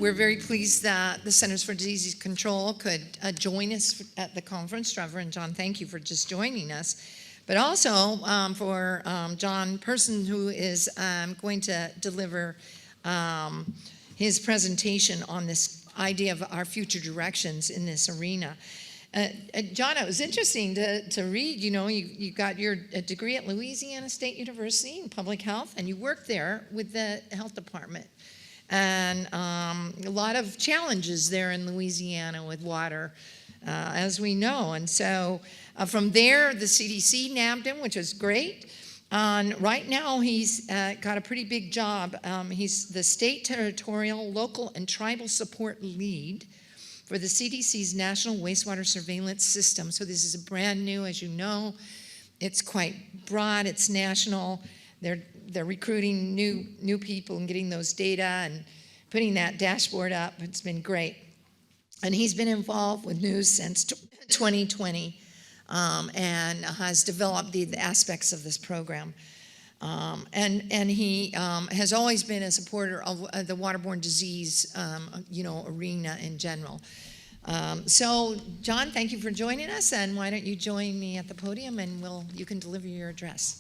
we're very pleased that the Centers for Disease Control could join us at the conference. Reverend John, thank you for just joining us. But also for John Person, who is going to deliver his presentation on this idea of our future directions in this arena. John, it was interesting to read, you got your degree at Louisiana State University in public health, and you worked there with the health department. And a lot of challenges there in Louisiana with water, as we know. And so from there, the CDC nabbed him, which was great. Right now, he's got a pretty big job. He's the state, territorial, local, and tribal support lead for the CDC's National Wastewater Surveillance System. So this is brand new, as you know. It's quite broad. It's national. They're recruiting new people and getting those data and putting that dashboard up. It's been great. And he's been involved with news since 2020 and has developed the aspects of this program. And he has always been a supporter of the waterborne disease, arena in general. So, John, thank you for joining us, and why don't you join me at the podium, and you can deliver your address.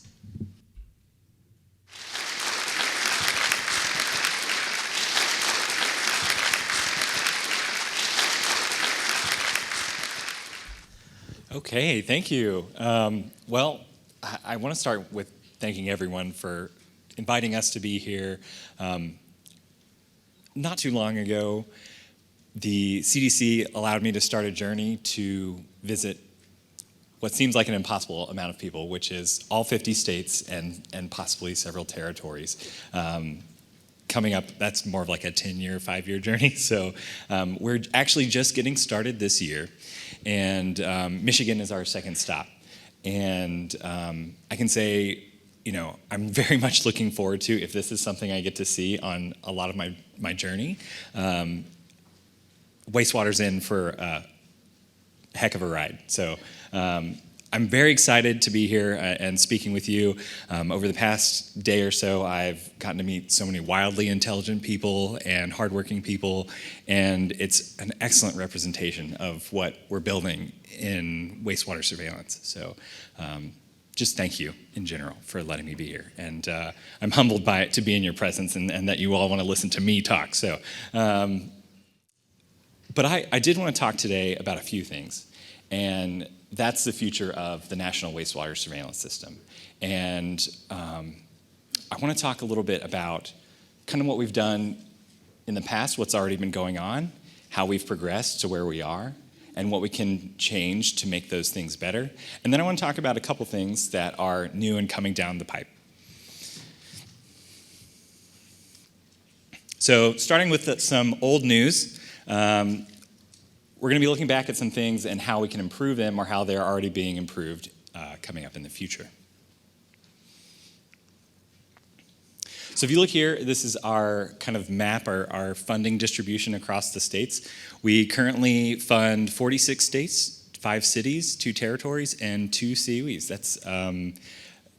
Okay, thank you. Well, I want to start with thanking everyone for inviting us to be here. Not too long ago, the CDC allowed me to start a journey to visit what seems like an impossible amount of people, which is all 50 states and possibly several territories. Coming up, that's more of like a 10-year, 5-year journey. So we're actually just getting started this year, and Michigan is our second stop. And I can say, I'm very much looking forward to, if this is something I get to see on a lot of my journey, wastewater's in for a heck of a ride. So I'm very excited to be here and speaking with you. Over the past day or so, I've gotten to meet so many wildly intelligent people and hardworking people, and it's an excellent representation of what we're building in wastewater surveillance. So just thank you in general for letting me be here. And I'm humbled by it to be in your presence and that you all want to listen to me talk. So, but I did want to talk today about a few things. And that's the future of the National Wastewater Surveillance System. And I want to talk a little bit about kind of what we've done in the past, what's already been going on, how we've progressed to where we are, and what we can change to make those things better. And then I want to talk about a couple things that are new and coming down the pipe. So starting with some old news, we're going to be looking back at some things and how we can improve them or how they're already being improved coming up in the future. So if you look here, this is our kind of map, our funding distribution across the states. We currently fund 46 states, 5 cities, 2 territories, and 2 CUEs. That's from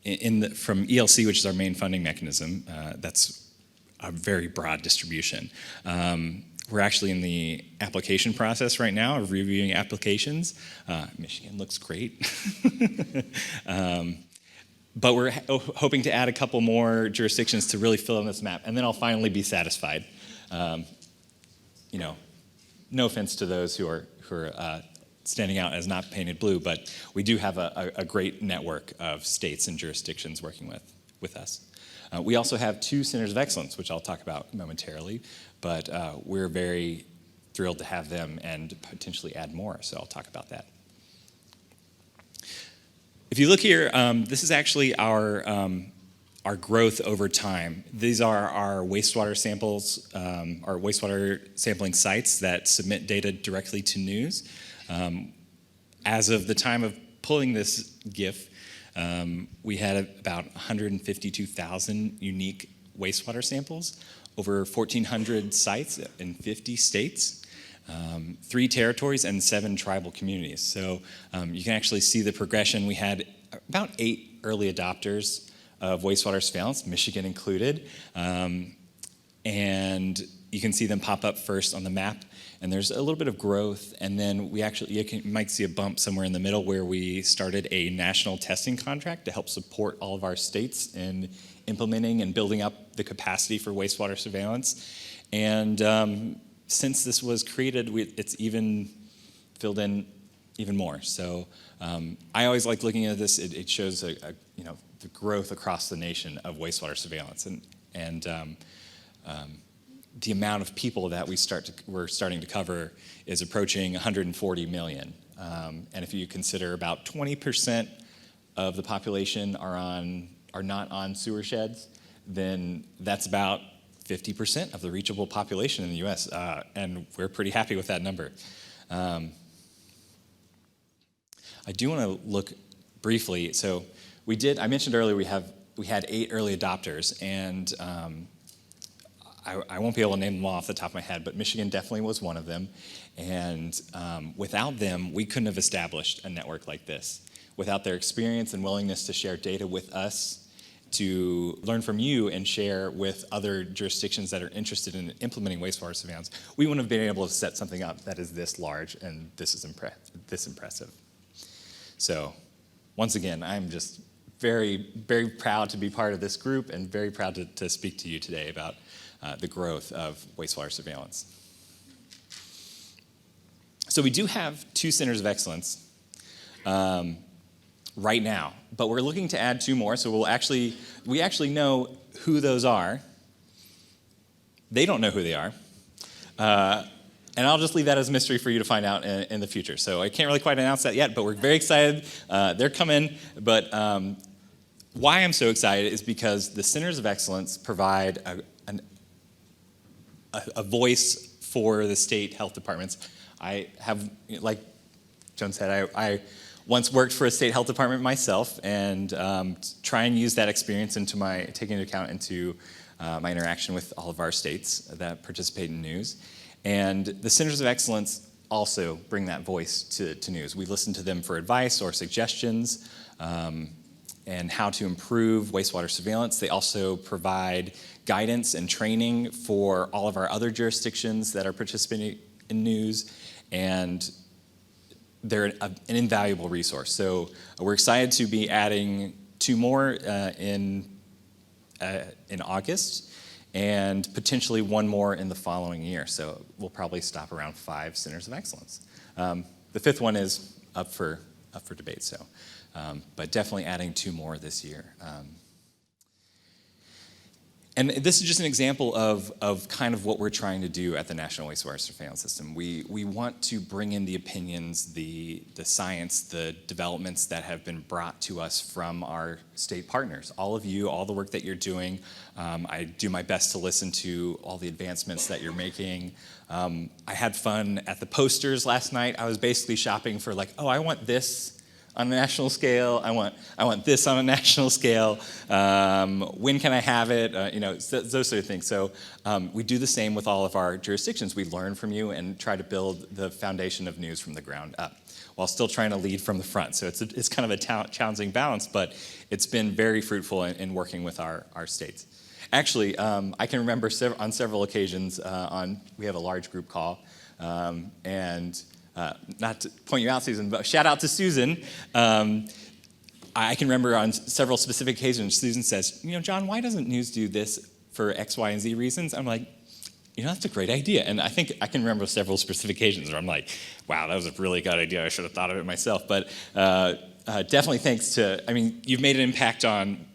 ELC, which is our main funding mechanism. That's a very broad distribution. We're actually in the application process right now of reviewing applications. Michigan looks great. But we're hoping to add a couple more jurisdictions to really fill in this map, and then I'll finally be satisfied. No offense to those who are standing out as not painted blue, but we do have a great network of states and jurisdictions working with us. We also have 2 centers of excellence, which I'll talk about momentarily, but we're very thrilled to have them and potentially add more, so I'll talk about that. If you look here, this is actually our growth over time. These are our wastewater samples, our wastewater sampling sites that submit data directly to news. As of the time of pulling this GIF, we had about 152,000 unique wastewater samples, over 1,400 sites in 50 states, 3 territories, and 7 tribal communities. So you can actually see the progression. We had about 8 early adopters of wastewater surveillance, Michigan included. and you can see them pop up first on the map, and there's a little bit of growth, and then you might see a bump somewhere in the middle where we started a national testing contract to help support all of our states in implementing and building up the capacity for wastewater surveillance. And since this was created, it's even filled in even more. So I always like looking at this. It shows the growth across the nation of wastewater surveillance, and the amount of people that we're starting to cover is approaching 140 million. And if you consider about 20% of the population are not on sewer sheds, then that's about 50% of the reachable population in the U.S., and we're pretty happy with that number. I do want to look briefly. So I mentioned earlier we had 8 early adopters, and I won't be able to name them all off the top of my head, but Michigan definitely was one of them. And without them, we couldn't have established a network like this. Without their experience and willingness to share data with us, to learn from you and share with other jurisdictions that are interested in implementing wastewater surveillance, we wouldn't have been able to set something up that is this large and this impressive. So once again, I'm just very, very proud to be part of this group and very proud to speak to you today about the growth of wastewater surveillance. So we do have 2 centers of excellence right now, but we're looking to add 2 more. So we actually know who those are. They don't know who they are. And I'll just leave that as a mystery for you to find out in the future. So I can't really quite announce that yet, but we're very excited. They're coming. But why I'm so excited is because the centers of excellence provide a voice for the state health departments. I have, like Joan said, I once worked for a state health department myself, and try and use that experience taking into account into my interaction with all of our states that participate in news. And the centers of excellence also bring that voice to news. We listen to them for advice or suggestions and how to improve wastewater surveillance. They also provide guidance and training for all of our other jurisdictions that are participating in news, and they're an invaluable resource. So we're excited to be adding 2 more in August, and potentially 1 more in the following year. So we'll probably stop around 5 centers of excellence. The 5th one is up for debate. So, but definitely adding 2 more this year. And this is just an example of kind of what we're trying to do at the National Wastewater Surveillance System. We want to bring in the opinions, the science, the developments that have been brought to us from our state partners. All of you, all the work that you're doing. I do my best to listen to all the advancements that you're making. I had fun at the posters last night. I was basically shopping for I want this on a national scale. I want this on a national scale. When can I have it? Those sort of things. So we do the same with all of our jurisdictions. We learn from you and try to build the foundation of news from the ground up, while still trying to lead from the front. So it's kind of a challenging balance, but it's been very fruitful in working with our states. Actually, I can remember on several occasions we have a large group call, and not to point you out, Susan, but shout out to Susan. I can remember on several specific occasions, Susan says, John, why doesn't news do this for X, Y, and Z reasons? I'm like, that's a great idea. And I think I can remember several specific occasions where I'm like, wow, that was a really good idea. I should have thought of it myself. But definitely thanks to, you've made an impact on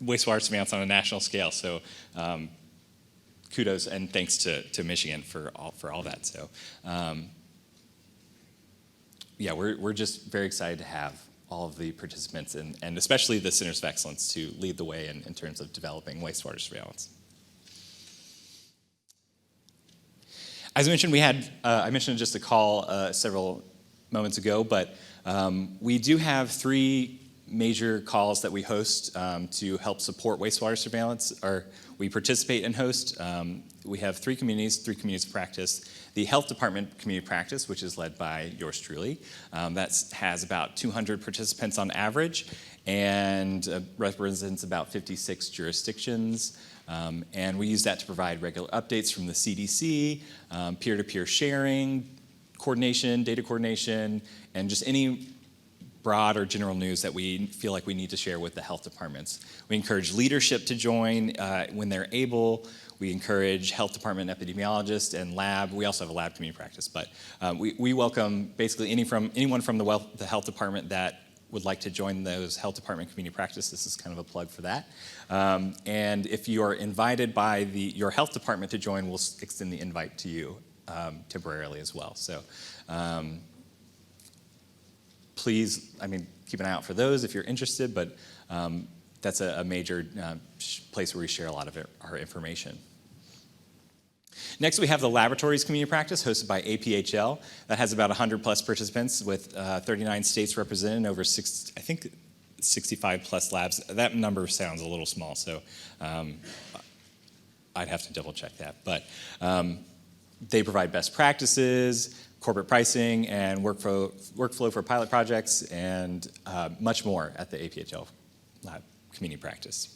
wastewater surveillance on a national scale. So kudos and thanks to Michigan for all that. So we're just very excited to have all of the participants and especially the Centers of Excellence to lead the way in terms of developing wastewater surveillance. As I mentioned, I mentioned just a call several moments ago, but we do have 3 major calls that we host to help support wastewater surveillance, or we participate and host. We have three communities of practice. The Health Department Community Practice, which is led by yours truly, that has about 200 participants on average and represents about 56 jurisdictions. And we use that to provide regular updates from the CDC, peer-to-peer sharing, coordination, data coordination, and just any broad or general news that we feel like we need to share with the health departments. We encourage leadership to join when they're able. We encourage health department epidemiologists and lab. We also have a lab community practice, but we welcome basically anyone from the health department that would like to join those health department community practice. This is kind of a plug for that. And if you are invited by your health department to join, we'll extend the invite to you temporarily as well. So please, keep an eye out for those if you're interested, but that's a major place where we share a lot of our information. Next, we have the Laboratories Community Practice hosted by APHL. That has about 100 plus participants with 39 states represented and over 65 plus labs. That number sounds a little small, so I'd have to double check that. But they provide best practices, corporate pricing, and workflow for pilot projects, and much more at the APHL Lab Community Practice.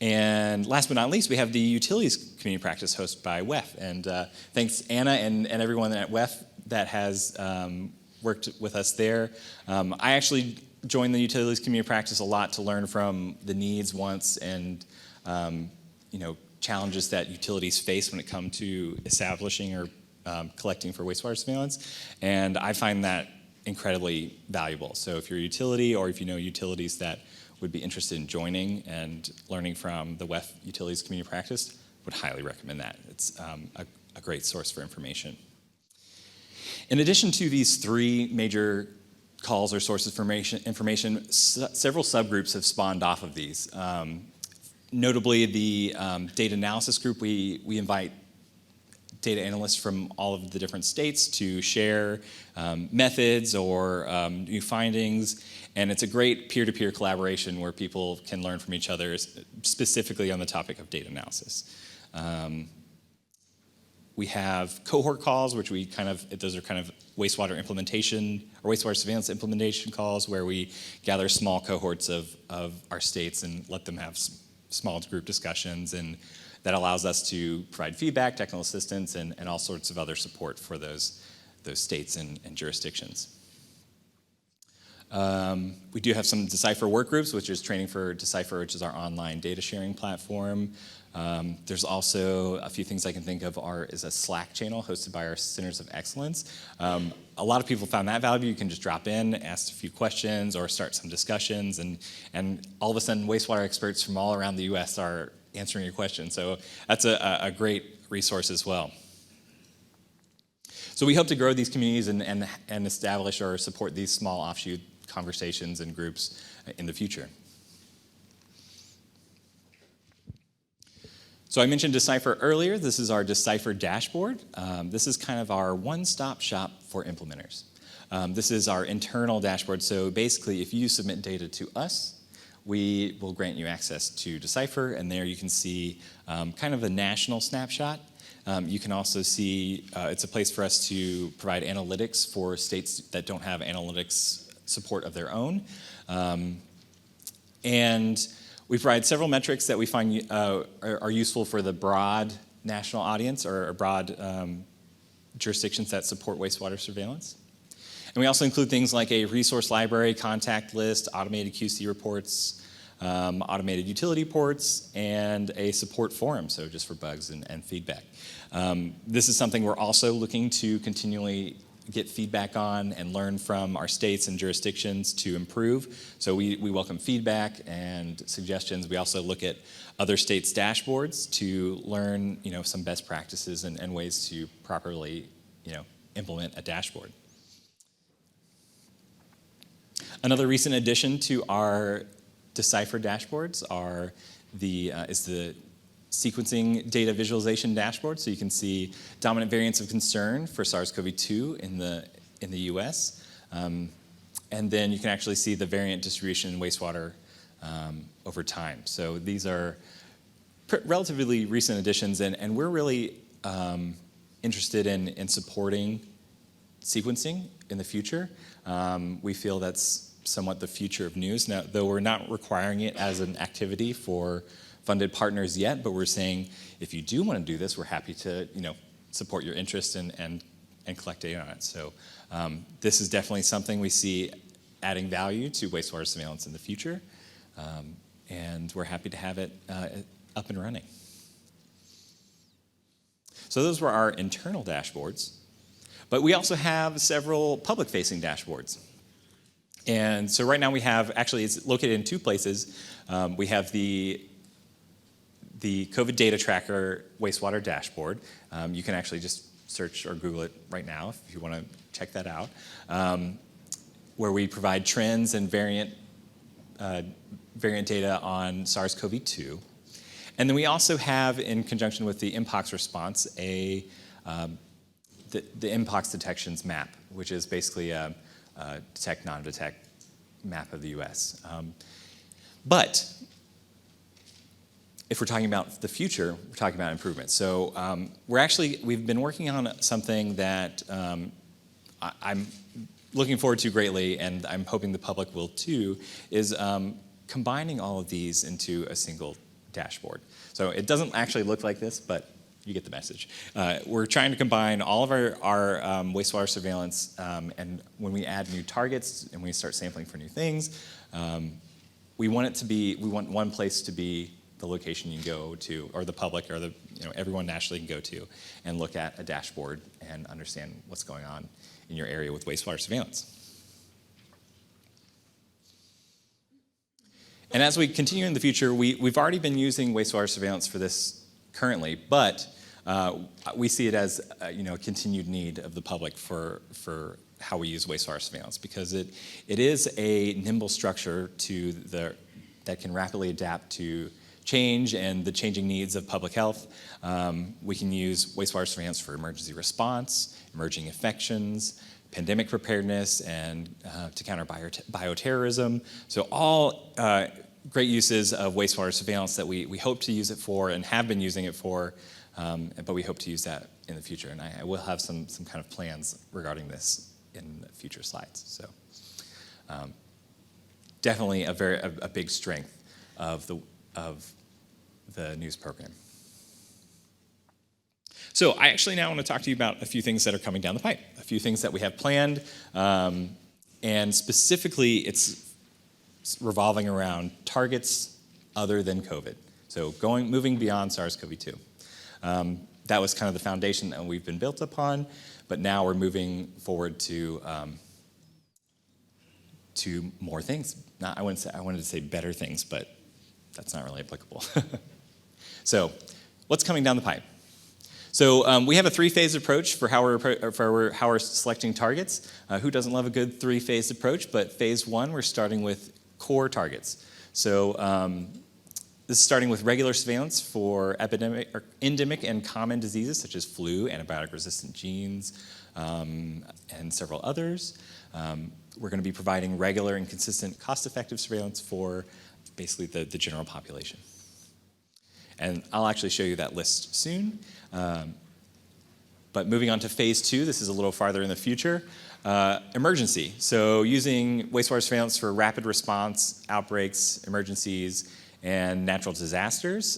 And last but not least, we have the Utilities Community Practice hosted by WEF. And thanks Anna and everyone at WEF that has worked with us there. I actually joined the Utilities Community Practice a lot to learn from the needs, wants, and challenges that utilities face when it comes to establishing or collecting for wastewater surveillance. And I find that incredibly valuable. So if you're a utility or if you know utilities that would be interested in joining and learning from the WEF Utilities Community Practice, would highly recommend that. It's a great source for information. In addition to these three major calls or sources of information, several subgroups have spawned off of these. Notably, the data analysis group, we invite data analysts from all of the different states to share methods or new findings. And it's a great peer-to-peer collaboration where people can learn from each other, specifically on the topic of data analysis. We have cohort calls, which those are kind of wastewater implementation or wastewater surveillance implementation calls where we gather small cohorts of our states and let them have small group discussions, and that allows us to provide feedback, technical assistance, and all sorts of other support for those states and jurisdictions. We do have some Decipher work groups, which is training for Decipher, which is our online data sharing platform. There's also a few things I can think of is a Slack channel hosted by our Centers of Excellence. A lot of people found that valuable. You can just drop in, ask a few questions, or start some discussions, and all of a sudden wastewater experts from all around the US are answering your questions. So that's a great resource as well. So we hope to grow these communities and establish or support these small offshoot conversations and groups in the future. So I mentioned Decipher earlier. This is our Decipher dashboard. This is kind of our one-stop shop for implementers. This is our internal dashboard. So basically, if you submit data to us, we will grant you access to Decipher, and there you can see kind of a national snapshot. You can also see it's a place for us to provide analytics for states that don't have analytics support of their own. And we provide several metrics that we find are useful for the broad national audience or broad jurisdictions that support wastewater surveillance. And we also include things like a resource library, contact list, automated QC reports, automated utility reports, and a support forum, so just for bugs and feedback. This is something we're also looking to continually get feedback on and learn from our states and jurisdictions to improve. So we welcome feedback and suggestions. We also look at other states' dashboards to learn some best practices and ways to properly implement a dashboard. Another recent addition to our Decipher dashboards is the sequencing data visualization dashboard. So you can see dominant variants of concern for SARS-CoV-2 in the US. and then you can actually see the variant distribution in wastewater over time. So these are relatively recent additions, and we're really interested in supporting sequencing in the future. We feel that's somewhat the future of news. Now, though we're not requiring it as an activity for funded partners yet, but we're saying if you do want to do this, we're happy to support your interest and collect data on it. So this is definitely something we see adding value to wastewater surveillance in the future, and we're happy to have it up and running. So those were our internal dashboards, but we also have several public-facing dashboards. And so right now we have, actually it's located in two places. We have the COVID data tracker wastewater dashboard. You can actually just search or Google it right now if you want to check that out, where we provide trends and variant data on SARS-CoV-2. And then we also have, in conjunction with the Mpox response, the Mpox detections map, which is basically a detect, non-detect map of the US. But if we're talking about the future, we're talking about improvements. So we've been working on something that I'm looking forward to greatly, and I'm hoping the public will too, is combining all of these into a single dashboard. So it doesn't actually look like this, but you get the message. We're trying to combine all of our wastewater surveillance, and when we add new targets and we start sampling for new things, we want one place to be the location you can go to, or the public, or everyone nationally can go to and look at a dashboard and understand what's going on in your area with wastewater surveillance. And as we continue in the future, we've already been using wastewater surveillance for this currently, but we see it as a continued need of the public for how we use wastewater surveillance, because it is a nimble structure that can rapidly adapt to change and the changing needs of public health. We can use wastewater surveillance for emergency response, emerging infections, pandemic preparedness, and to counter bioterrorism. So all great uses of wastewater surveillance that we hope to use it for and have been using it for, but we hope to use that in the future. And I will have some kind of plans regarding this in future slides. So definitely a big strength of the news program. So I actually now want to talk to you about a few things that are coming down the pipe, a few things that we have planned, and specifically it's revolving around targets other than COVID. So moving beyond SARS-CoV-2. That was kind of the foundation that we've been built upon, but now we're moving forward to more things. I wanted to say better things, but that's not really applicable. So what's coming down the pipe? So we have a three-phase approach for how we're selecting targets. Who doesn't love a good three-phase approach? But phase one, we're starting with core targets. So this is starting with regular surveillance for endemic and common diseases such as flu, antibiotic-resistant genes, and several others. We're going to be providing regular and consistent cost-effective surveillance for basically the general population. And I'll actually show you that list soon. But moving on to phase two, this is a little farther in the future. Emergency, so using wastewater surveillance for rapid response, outbreaks, emergencies, and natural disasters.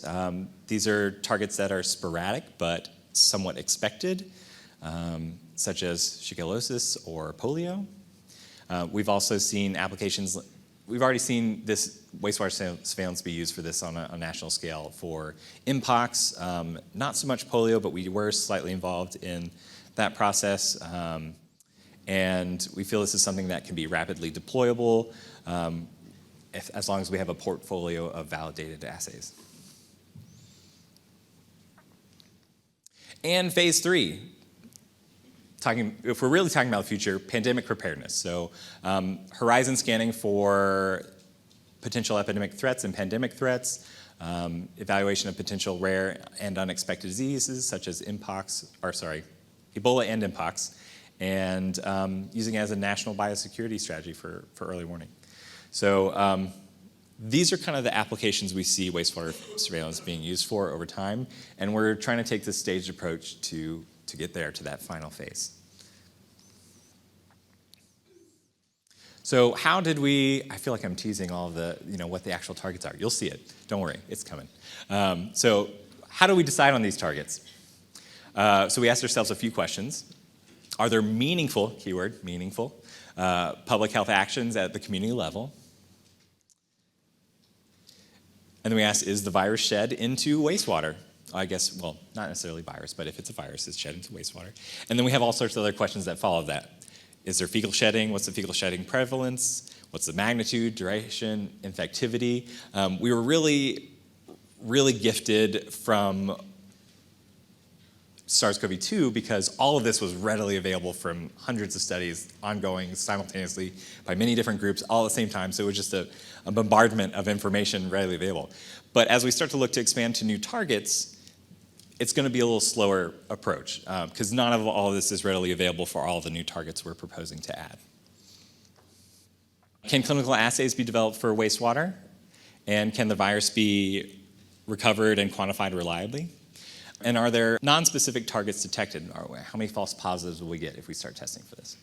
These are targets that are sporadic but somewhat expected, such as shigellosis or polio. We've also seen applications. We've already seen this wastewater surveillance be used for this on a national scale for Mpox, not so much polio, but we were slightly involved in that process. And we feel this is something that can be rapidly deployable as long as we have a portfolio of validated assays. And phase three, if we're really talking about the future, pandemic preparedness. So horizon scanning for potential epidemic threats and pandemic threats, evaluation of potential rare and unexpected diseases such as Ebola and Mpox, and using it as a national biosecurity strategy for early warning. So these are kind of the applications we see wastewater surveillance being used for over time, and we're trying to take this staged approach to get there to that final phase. So how did we, I feel like I'm teasing all of the, what the actual targets are. You'll see it. Don't worry, it's coming. So how do we decide on these targets? So we asked ourselves a few questions. Are there meaningful, keyword, meaningful, public health actions at the community level? And then we asked, is the virus shed into wastewater? I guess, well, not necessarily virus, but if it's a virus, it's shed into wastewater. And then we have all sorts of other questions that follow that. Is there fecal shedding? What's the fecal shedding prevalence? What's the magnitude, duration, infectivity? We were really, really gifted from SARS-CoV-2 because all of this was readily available from hundreds of studies ongoing simultaneously by many different groups all at the same time. So it was just a bombardment of information readily available. But as we start to look to expand to new targets, it's going to be a little slower approach because none of all of this is readily available for all of the new targets we're proposing to add. Can clinical assays be developed for wastewater? And can the virus be recovered and quantified reliably? And are there non-specific targets detected? How many false positives will we get if we start testing for this?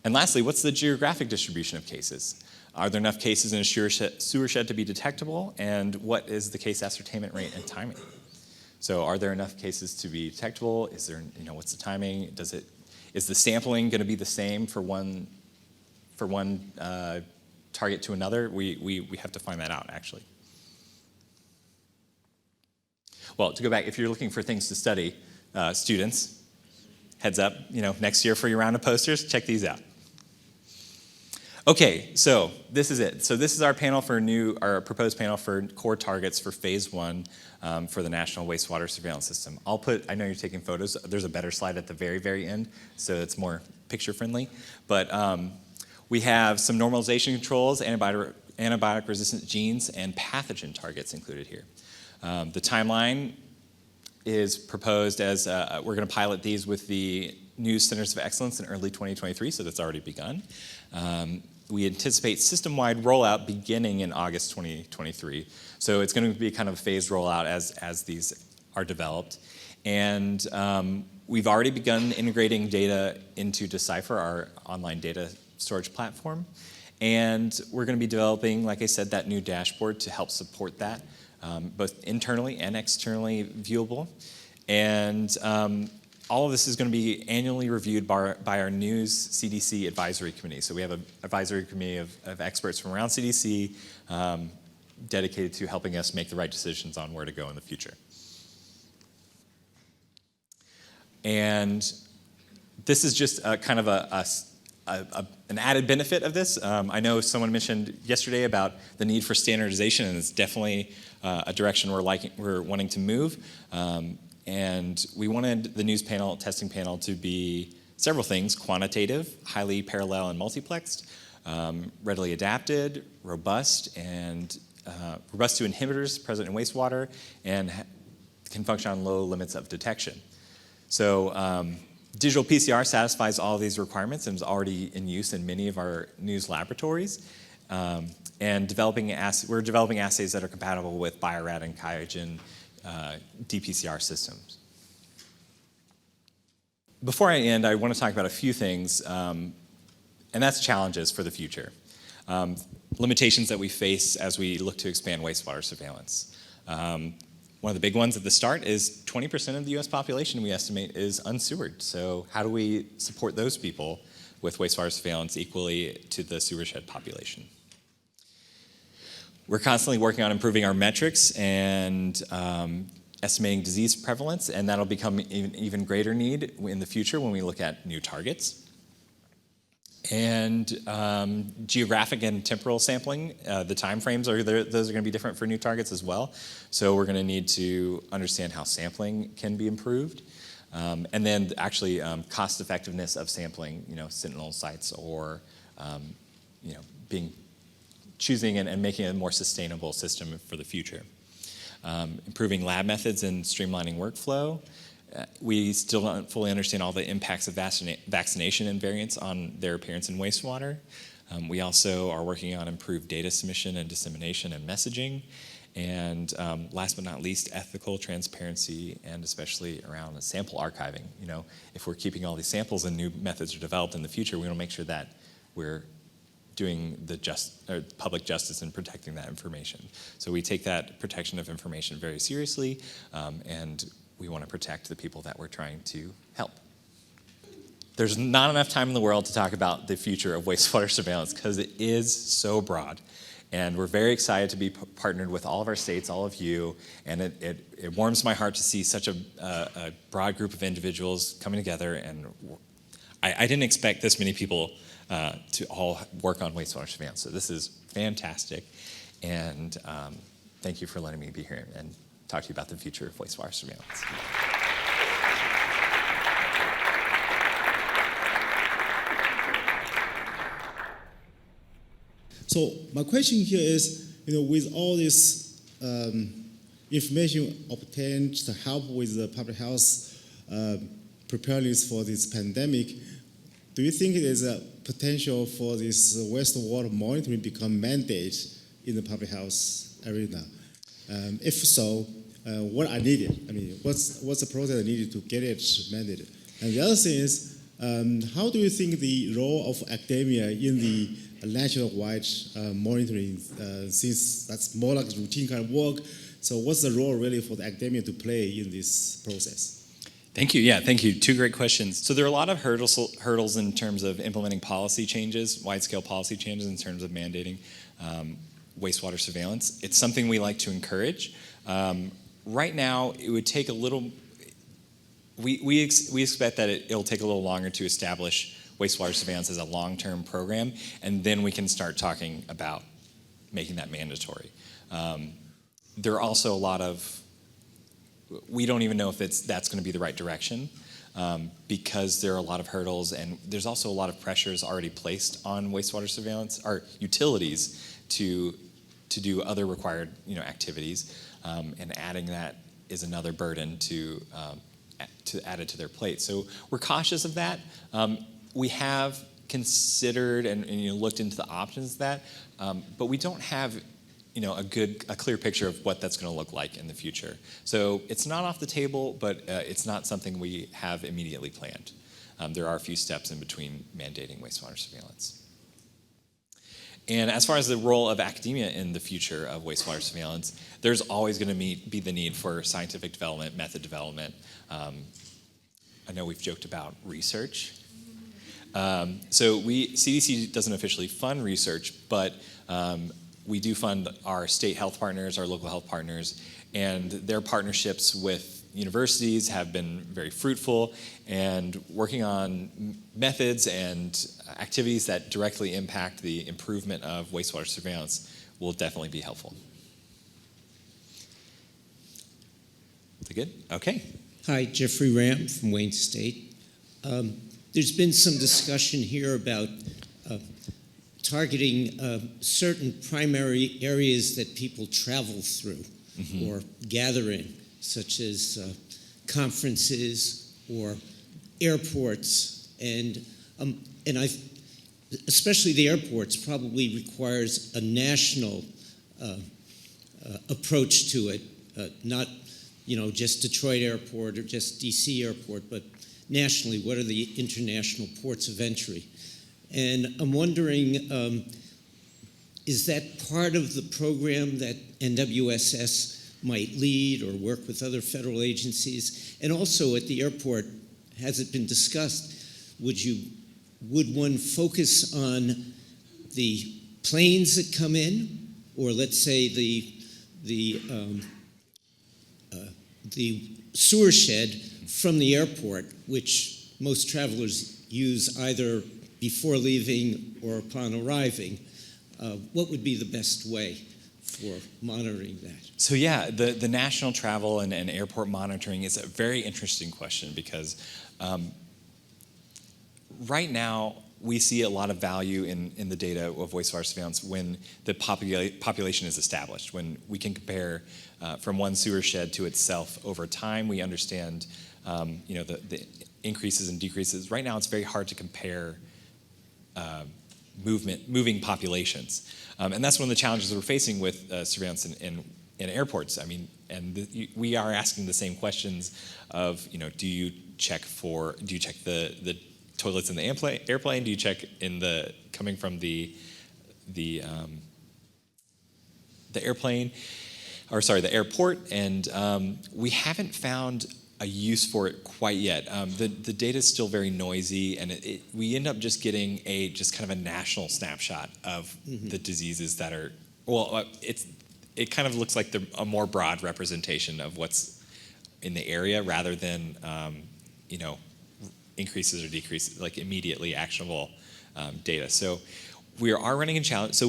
And lastly, what's the geographic distribution of cases? Are there enough cases in a sewer shed to be detectable? And what is the case ascertainment rate and timing? So are there enough cases to be detectable? Is there, what's the timing? Is the sampling going to be the same for one target to another? We have to find that out, actually. Well, to go back, if you're looking for things to study, students, heads up, next year for your round of posters, check these out. Okay, so this is it. So this is our panel for our proposed panel for core targets for phase 1 for the National Wastewater Surveillance System. I know you're taking photos. There's a better slide at the very, very end, so it's more picture friendly. But we have some normalization controls, antibiotic resistant genes, and pathogen targets included here. The timeline is proposed as we're going to pilot these with the new Centers of Excellence in early 2023, so that's already begun. We anticipate system-wide rollout beginning in August 2023. So it's going to be kind of a phased rollout as these are developed. And we've already begun integrating data into Decipher, our online data storage platform. And we're going to be developing, like I said, that new dashboard to help support that, both internally and externally viewable. And all of this is going to be annually reviewed by our News CDC Advisory Committee. So we have an advisory committee of experts from around CDC dedicated to helping us make the right decisions on where to go in the future. And this is just kind of an added benefit of this. I know someone mentioned yesterday about the need for standardization, and it's definitely a direction we're wanting to move. And we wanted the news panel, testing panel, to be several things: quantitative, highly parallel and multiplexed, readily adapted, robust to inhibitors present in wastewater, and can function on low limits of detection. So digital PCR satisfies all of these requirements and is already in use in many of our news laboratories. And we're developing assays that are compatible with Bio-Rad and QIAGEN dPCR systems. Before I end, I want to talk about a few things, and that's challenges for the future. Limitations that we face as we look to expand wastewater surveillance. One of the big ones at the start is 20% of the US population, we estimate, is unsewered. So how do we support those people with wastewater surveillance equally to the sewer shed population? We're constantly working on improving our metrics and estimating disease prevalence, and that'll become an even greater need in the future when we look at new targets. And geographic and temporal sampling, the timeframes those are going to be different for new targets as well. So we're going to need to understand how sampling can be improved, and then actually cost effectiveness of sampling, sentinel sites, or choosing and making a more sustainable system for the future. Improving lab methods and streamlining workflow. We still don't fully understand all the impacts of vaccination and variants on their appearance in wastewater. We also are working on improved data submission and dissemination and messaging. And last but not least, ethical transparency, and especially around sample archiving. You know, if we're keeping all these samples and new methods are developed in the future, we want to make sure that we're doing the public justice in protecting that information. So we take that protection of information very seriously, and we want to protect the people that we're trying to help. There's not enough time in the world to talk about the future of wastewater surveillance because it is so broad. And we're very excited to be partnered with all of our states, all of you, and it warms my heart to see such a broad group of individuals coming together. And I didn't expect this many people to all work on wastewater surveillance, so this is fantastic. And thank you for letting me be here and talk to you about the future of wastewater surveillance. So my question here is, with all this information obtained to help with the public health preparedness for this pandemic, do you think there's a potential for this wastewater monitoring become mandate in the public health arena? If so, what are needed? I mean, what's the process needed to get it mandated? And the other thing is, how do you think the role of academia in the national-wide monitoring, since that's more like routine kind of work, so what's the role really for the academia to play in this process? Thank you. Yeah, thank you. Two great questions. So there are a lot of hurdles in terms of implementing policy changes, wide-scale policy changes in terms of mandating wastewater surveillance. It's something we like to encourage. Right now, it would take a little. We expect that it'll take a little longer to establish wastewater surveillance as a long-term program, and then we can start talking about making that mandatory. There are also a lot of. We don't even know if that's going to be the right direction because there are a lot of hurdles, and there's also a lot of pressures already placed on wastewater surveillance or utilities to do other required activities, and adding that is another burden to add it to their plate. So we're cautious of that. We have considered and looked into the options of that, but we don't have a clear picture of what that's going to look like in the future. So it's not off the table, but it's not something we have immediately planned. There are a few steps in between mandating wastewater surveillance. And as far as the role of academia in the future of wastewater surveillance, there's always going to be the need for scientific development, method development. I know we've joked about research. So CDC doesn't officially fund research, but we do fund our state health partners, our local health partners, and their partnerships with universities have been very fruitful, and working on methods and activities that directly impact the improvement of wastewater surveillance will definitely be helpful. Is that good? Okay. Hi, Jeffrey Ram from Wayne State. There's been some discussion here about targeting certain primary areas that people travel through or gather in, such as conferences or airports, and especially the airports probably requires a national approach to it, not just Detroit Airport or just DC Airport, but nationally. What are the international ports of entry? And I'm wondering, is that part of the program that NWSS might lead or work with other federal agencies? And also at the airport, has it been discussed, would one focus on the planes that come in, or let's say the sewer shed from the airport, which most travelers use either before leaving or upon arriving? What would be the best way for monitoring that? So yeah, the national travel and airport monitoring is a very interesting question because right now we see a lot of value in the data of wastewater surveillance when the population is established, when we can compare from one sewer shed to itself over time. We understand the increases and decreases. Right now, it's very hard to compare moving populations, and that's one of the challenges we're facing with surveillance in airports. I mean, we are asking the same questions of, do you check the toilets in the airplane? Do you check coming from the airplane, or sorry, the airport? And we haven't found a use for it quite yet. The data is still very noisy, and we end up just getting just kind of a national snapshot of the diseases that are, it kind of looks like a more broad representation of what's in the area rather than, increases or decreases, like immediately actionable data. So we are running in challenges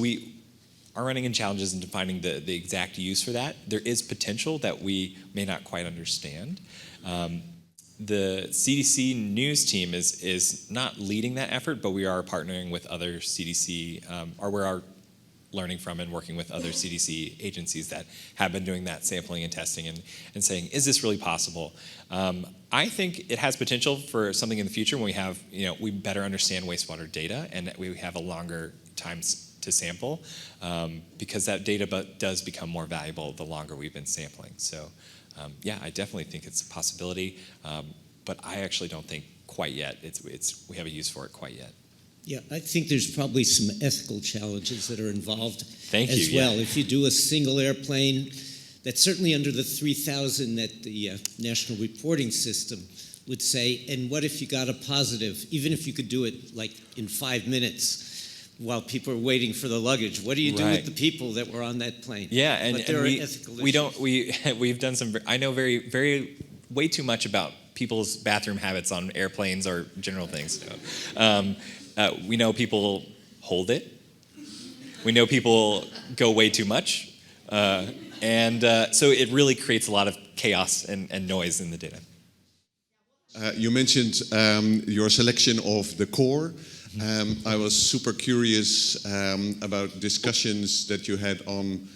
in defining the exact use for that. There is potential that we may not quite understand. The CDC news team is not leading that effort, but we are partnering with other CDC, or we are learning from and working with other CDC agencies that have been doing that sampling and testing and saying, is this really possible? I think it has potential for something in the future when we better understand wastewater data and we have a longer time to sample, because that data does become more valuable the longer we've been sampling. So I definitely think it's a possibility, but I actually don't think quite yet we have a use for it quite yet. Yeah, I think there's probably some ethical challenges that are involved as well. If you do a single airplane, that's certainly under the 3,000 that the National Reporting System would say, and what if you got a positive, even if you could do it like in 5 minutes while people are waiting for the luggage? What do you do with the people that were on that plane? Yeah, and there are ethical issues. We've done I know way too much about people's bathroom habits on airplanes or general things. We know people hold it. We know people go way too much. And so it really creates a lot of chaos and noise in the data. You mentioned your selection of the core. I was super curious about discussions that you had on,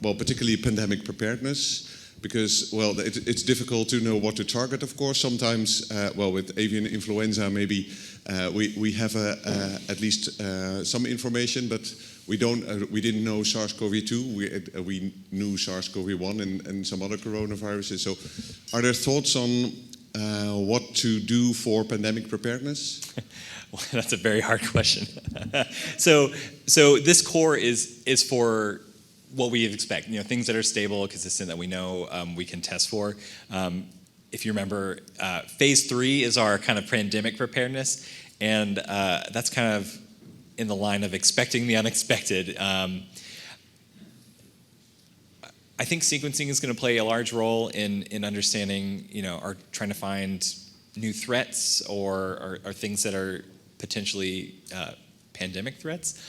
particularly pandemic preparedness. Because, it's difficult to know what to target, of course. Sometimes, with avian influenza, maybe we have at least some information, but we didn't know SARS-CoV-2. We knew SARS-CoV-1 and some other coronaviruses. So, are there thoughts on what to do for pandemic preparedness? Well, that's a very hard question. So this core is for what we expect, things that are stable, consistent, that we know we can test for. If you remember, phase 3 is our kind of pandemic preparedness, and that's kind of in the line of expecting the unexpected. I think sequencing is going to play a large role in understanding, or trying to find new threats or things that are potentially pandemic threats.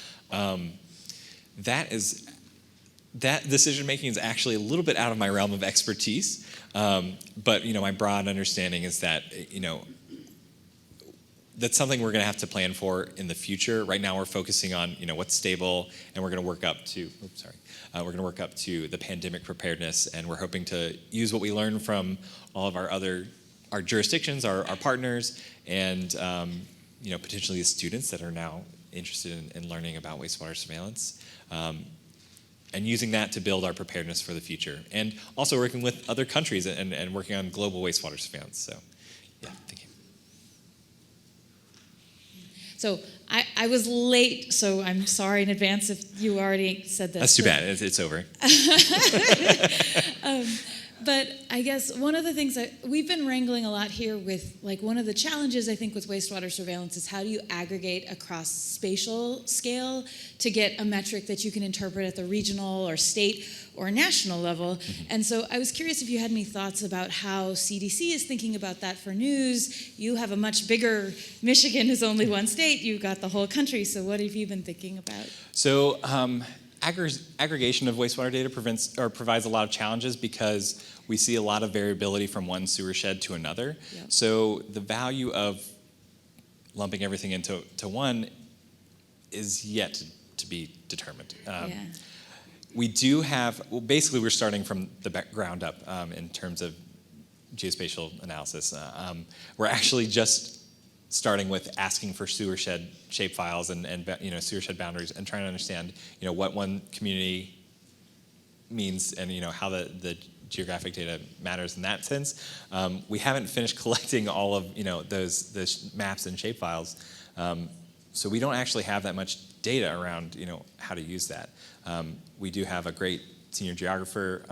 That decision making is actually a little bit out of my realm of expertise, but my broad understanding is that that's something we're going to have to plan for in the future. Right now, we're focusing on what's stable, and we're going to work up to. We're going to work up to the pandemic preparedness, and we're hoping to use what we learn from all of our jurisdictions, our partners, and potentially the students that are now interested in learning about wastewater surveillance. And using that to build our preparedness for the future. And also working with other countries and working on global wastewater surveillance. So, yeah, thank you. So I was late, so I'm sorry in advance if you already said this. That's too bad. It's over. But I guess one of the things that we've been wrangling a lot here with, one of the challenges I think with wastewater surveillance is how do you aggregate across spatial scale to get a metric that you can interpret at the regional or state or national level. Mm-hmm. And so I was curious if you had any thoughts about how CDC is thinking about that for news. You have a much bigger, Michigan is only one state, you've got the whole country, so what have you been thinking about? So, aggregation of wastewater data provides a lot of challenges because we see a lot of variability from one sewer shed to another. Yep. So the value of lumping everything into one is yet to be determined. We do have, basically we're starting from the ground up in terms of geospatial analysis. We're actually just starting with asking for sewer shed shapefiles and sewer shed boundaries, and trying to understand what one community means, and how the geographic data matters in that sense. We haven't finished collecting all of those maps and shapefiles, so we don't actually have that much data around how to use that. We do have a great senior geographer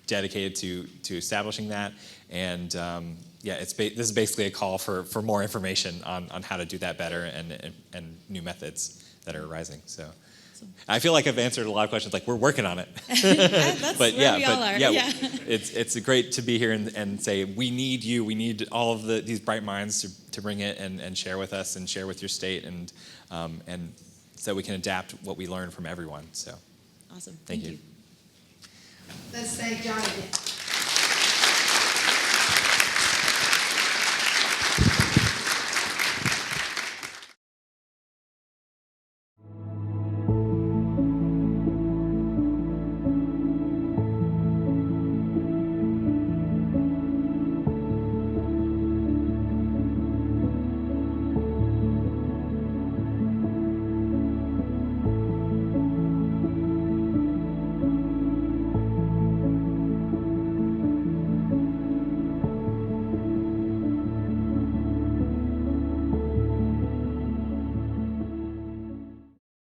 dedicated to establishing that, and this is basically a call for more information on how to do that better, and new methods that are arising. So I feel like I've answered a lot of questions. Like, we're working on it. That's but where we all are. Yeah. it's great to be here and say we need you. We need all of these bright minds to bring it and share with us and share with your state, and so we can adapt what we learn from everyone. So Awesome. thank you. Let's thank John again.